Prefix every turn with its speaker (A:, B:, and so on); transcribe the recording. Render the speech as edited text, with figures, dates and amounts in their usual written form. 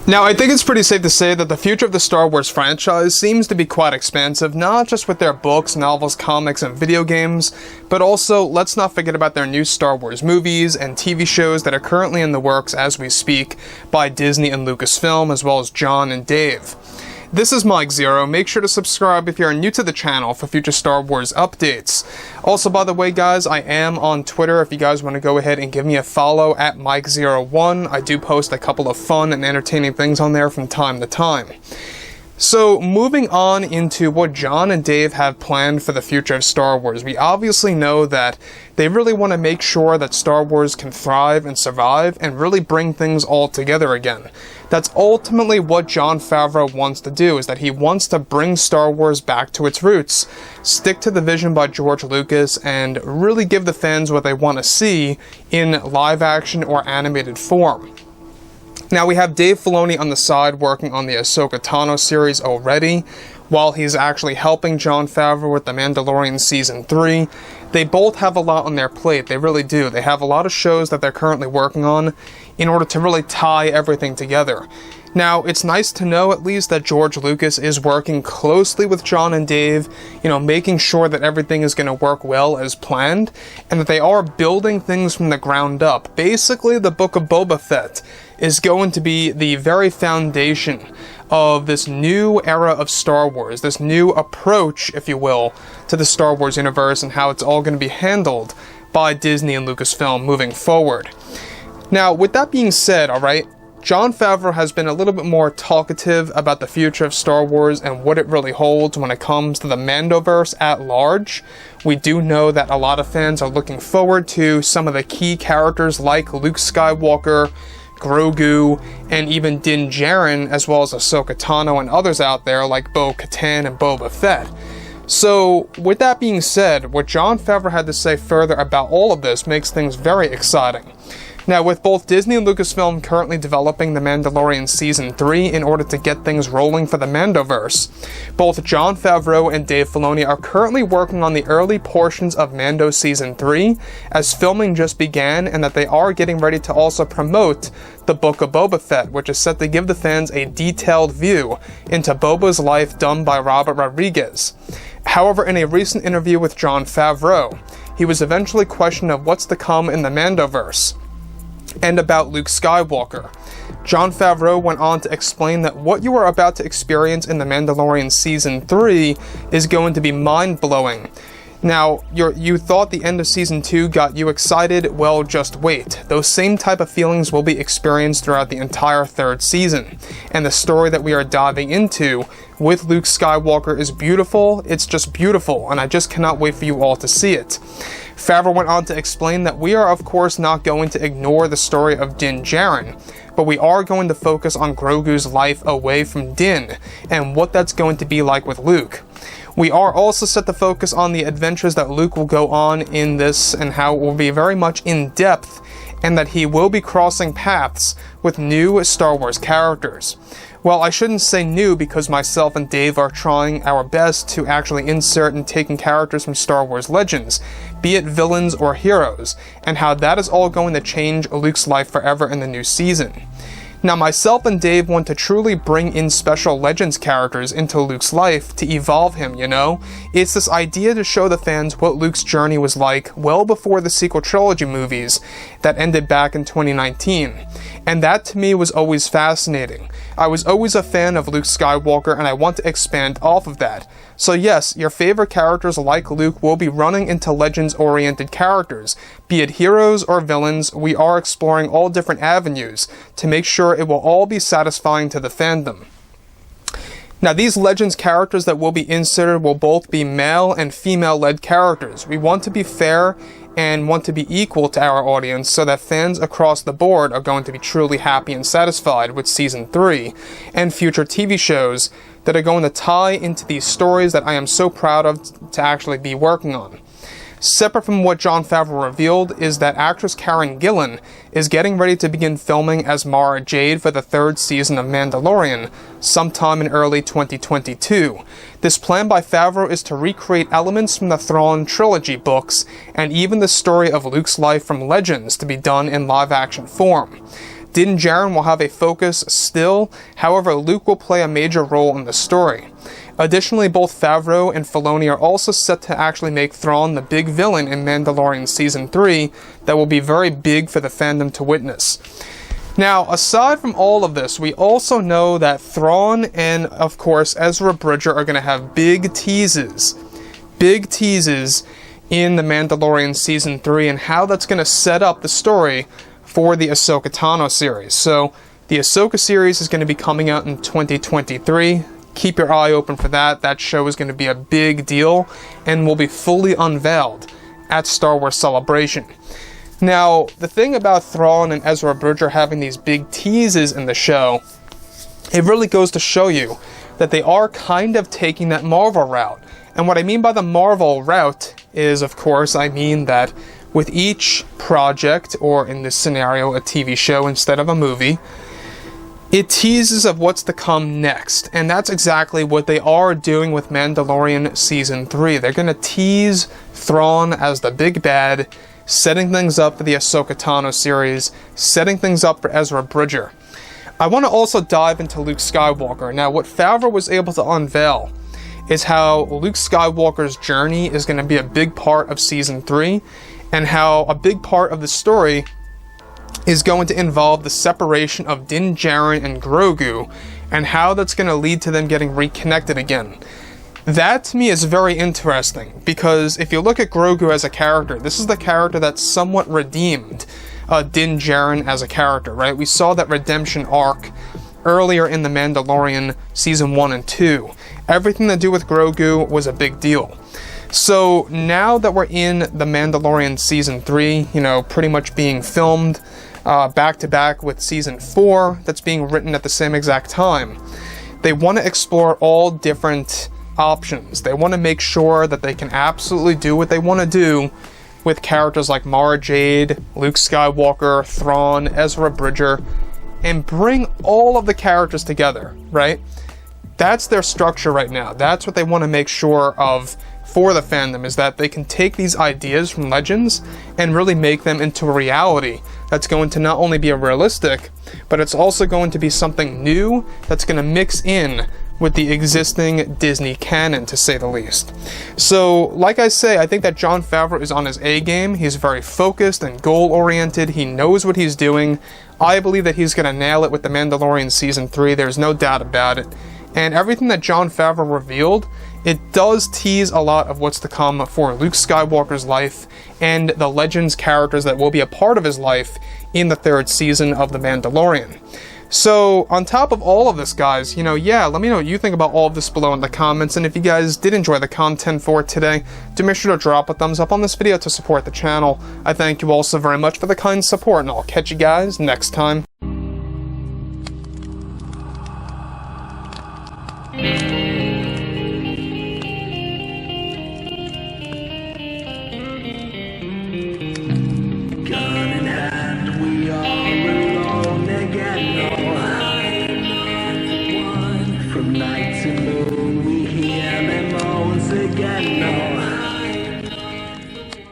A: Now, I think it's pretty safe to say that the future of the Star Wars franchise seems to be quite expansive, not just with their books, novels, comics, and video games, but also, let's not forget about their new Star Wars movies and TV shows that are currently in the works as we speak by Disney and Lucasfilm, as well as Jon and Dave. This is Mike Zero. Make sure to subscribe if you're new to the channel for future Star Wars updates. Also, by the way, guys, I am on Twitter if you guys want to go ahead and give me a follow at Mike01. I do post a couple of fun and entertaining things on there from time to time. So, moving on into what Jon and Dave have planned for the future of Star Wars, we obviously know that they really want to make sure that Star Wars can thrive and survive and really bring things all together again. That's ultimately what Jon Favreau wants to do, is that he wants to bring Star Wars back to its roots, stick to the vision by George Lucas, and really give the fans what they want to see in live action or animated form. Now, we have Dave Filoni on the side working on the Ahsoka Tano series already, while he's actually helping Jon Favreau with The Mandalorian Season 3. They both have a lot on their plate, they really do. They have a lot of shows that they're currently working on in order to really tie everything together. Now, it's nice to know at least that George Lucas is working closely with Jon and Dave, making sure that everything is going to work well as planned, and that they are building things from the ground up. Basically, the Book of Boba Fett is going to be the very foundation of this new era of Star Wars, this new approach, if you will, to the Star Wars universe and how it's all going to be handled by Disney and Lucasfilm moving forward. Now, with that being said, alright, Jon Favreau has been a little bit more talkative about the future of Star Wars and what it really holds when it comes to the mandoverse at large. We do know that a lot of fans are looking forward to some of the key characters like Luke Skywalker, Grogu, and even Din Djarin, as well as Ahsoka Tano and others out there like Bo-Katan and Boba Fett. So, with that being said, what Jon Favreau had to say further about all of this makes things very exciting. Now, with both Disney and Lucasfilm currently developing The Mandalorian Season 3 in order to get things rolling for the Mandoverse, both Jon Favreau and Dave Filoni are currently working on the early portions of Mando Season 3, as filming just began, and that they are getting ready to also promote the Book of Boba Fett, which is set to give the fans a detailed view into Boba's life done by Robert Rodriguez. However, in a recent interview with Jon Favreau, he was eventually questioned of what's to come in the Mandoverse and about Luke Skywalker. Jon Favreau went on to explain that what you are about to experience in The Mandalorian Season 3 is going to be mind-blowing. Now, you thought the end of Season 2 got you excited? Well, just wait. Those same type of feelings will be experienced throughout the entire third season. And the story that we are diving into with Luke Skywalker is beautiful. It's just beautiful, and I just cannot wait for you all to see it. Favreau went on to explain that we are of course not going to ignore the story of Din Djarin, but we are going to focus on Grogu's life away from Din, and what that's going to be like with Luke. We are also set to focus on the adventures that Luke will go on in this, and how it will be very much in depth, and that he will be crossing paths with new Star Wars characters. Well, I shouldn't say new, because myself and Dave are trying our best to actually insert and take in characters from Star Wars Legends, be it villains or heroes, and how that is all going to change Luke's life forever in the new season. Now, myself and Dave want to truly bring in special Legends characters into Luke's life to evolve him, It's this idea to show the fans what Luke's journey was like well before the sequel trilogy movies that ended back in 2019. And that to me was always fascinating. I was always a fan of Luke Skywalker, and I want to expand off of that. So yes, your favorite characters like Luke will be running into Legends-oriented characters. Be it heroes or villains, we are exploring all different avenues to make sure it will all be satisfying to the fandom. Now, these Legends characters that will be inserted will both be male and female-led characters. We want to be fair and want to be equal to our audience so that fans across the board are going to be truly happy and satisfied with Season 3 and future TV shows that are going to tie into these stories that I am so proud of to actually be working on. Separate from what Jon Favreau revealed is that actress Karen Gillan is getting ready to begin filming as Mara Jade for the third season of Mandalorian, sometime in early 2022. This plan by Favreau is to recreate elements from the Thrawn trilogy books, and even the story of Luke's life from Legends to be done in live-action form. Din Djarin will have a focus still, however Luke will play a major role in the story. Additionally, both Favreau and Filoni are also set to actually make Thrawn the big villain in Mandalorian Season 3 that will be very big for the fandom to witness. Now, aside from all of this, we also know that Thrawn and, of course, Ezra Bridger are going to have big teases in the Mandalorian Season 3 and how that's going to set up the story for the Ahsoka Tano series. So, the Ahsoka series is going to be coming out in 2023. Keep your eye open for that. That show is going to be a big deal and will be fully unveiled at Star Wars Celebration. Now, the thing about Thrawn and Ezra Bridger having these big teases in the show, it really goes to show you that they are kind of taking that Marvel route. And what I mean by the Marvel route is, of course, I mean that with each project, or in this scenario, a TV show instead of a movie, it teases of what's to come next. And that's exactly what they are doing with Mandalorian Season 3. They're going to tease Thrawn as the big bad, setting things up for the Ahsoka Tano series, setting things up for Ezra Bridger. I want to also dive into Luke Skywalker. Now, what Favreau was able to unveil is how Luke Skywalker's journey is going to be a big part of Season 3, and how a big part of the story is going to involve the separation of Din Djarin and Grogu, and how that's going to lead to them getting reconnected again. That, to me, is very interesting, because if you look at Grogu as a character, this is the character that somewhat redeemed Din Djarin as a character, right? We saw that redemption arc earlier in The Mandalorian Season 1 and 2. Everything to do with Grogu was a big deal. So now that we're in The Mandalorian Season 3, you know, pretty much being filmed back-to-back with Season 4, that's being written at the same exact time, they want to explore all different options. They want to make sure that they can absolutely do what they want to do with characters like Mara Jade, Luke Skywalker, Thrawn, Ezra Bridger, and bring all of the characters together, right? That's their structure right now. That's what they want to make sure of for the fandom, is that they can take these ideas from Legends and really make them into a reality that's going to not only be realistic, but it's also going to be something new that's going to mix in with the existing Disney canon, to say the least. So, like I say, I think that Jon Favreau is on his A game. He's very focused and goal-oriented. He knows what he's doing. I believe that he's going to nail it with The Mandalorian Season 3. There's no doubt about it. And everything that Jon Favreau revealed, it does tease a lot of what's to come for Luke Skywalker's life and the Legends characters that will be a part of his life in the 3rd season of The Mandalorian. So, on top of all of this, guys, let me know what you think about all of this below in the comments, and if you guys did enjoy the content for today, do make sure to drop a thumbs up on this video to support the channel. I thank you all so very much for the kind support, and I'll catch you guys next time.